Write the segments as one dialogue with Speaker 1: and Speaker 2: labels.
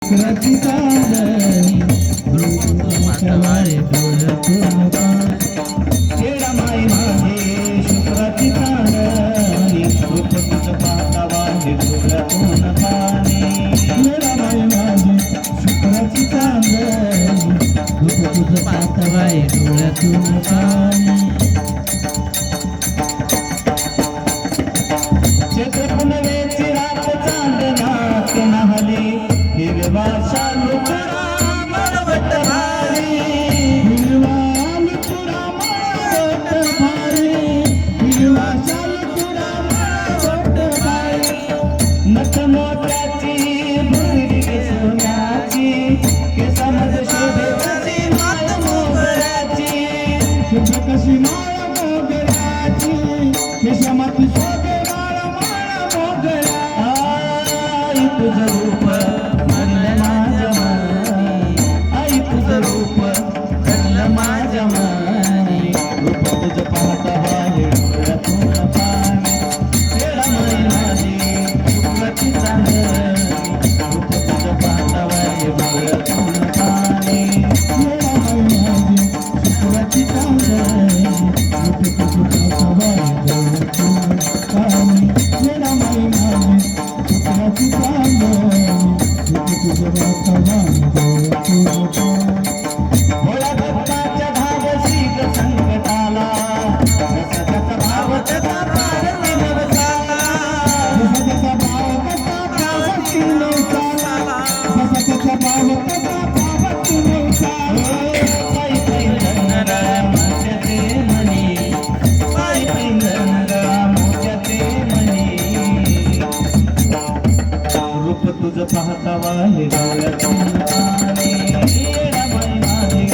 Speaker 1: शुक्राची चांदणी रूप पाहतावाय डोळ्यातून पाणी येडा माय माझे शुक्राची चांदणी रूप तुझं पाहतावाय डोळ्यातून पाणी येडा माय माझे शुक्राची चांदणी रूप तुझं पाहतावाय डोळ्यातून पाणी चैत्रपुनवेची रात चांदणात न्हाली हिरवा शालुपुरा मळवट भारी हिरवा शालुपुरा मळवट भारी हिरवा शालुपुरा मळवट भारी नथ मोत्याची भुंगी सोन्याची केसामध्ये शोभे कशी माळ मोगऱ्याची शोभे कशी माळ मोगऱ्याची केसामध्ये शोभे तुझं रूप घडलं माझ्या मनी आई तुझं रूप घडलं माझ्या मनी रूप तुझं पाहता वाहे डोळ्यातून पाणी येडा माय माझी शुक्राची चांदणी रूप तुझं पाहता वाहे डोळ्यातून पाणी येडा माय माझी शुक्राची चांदणी रूप तुझं पाहता वाहे डोळ्यातून पाणी येडा माय माझी शुक्राची भोळा भक्ताच्या धाडसी संकटाला जसा त्याचा भाव त्याचा पारती नवसाला जसा त्याचा भाव त्याचा पावती नवसाला जसा त्याचा भाव त्याचा पावती नवसाला पायी पैंजण मोत्याचे मणी पायी पैंजण मोत्याचे मणी रूप तुझं पाहता वाहे डोळ्यातून पाणी येडा माय माझे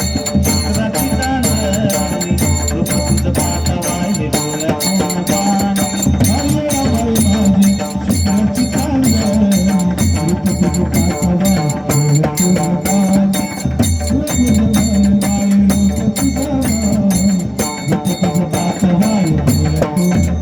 Speaker 1: शुक्राची चांदणी रूप तुझं पाहता वाहे डोळ्यातून पाणी येडा माय माझे शुक्राची चांदणी रूप तुझं पाहता वाहे डोळ्यातून पाणी रूप तुझं पाहता वाहे डोळ्यातून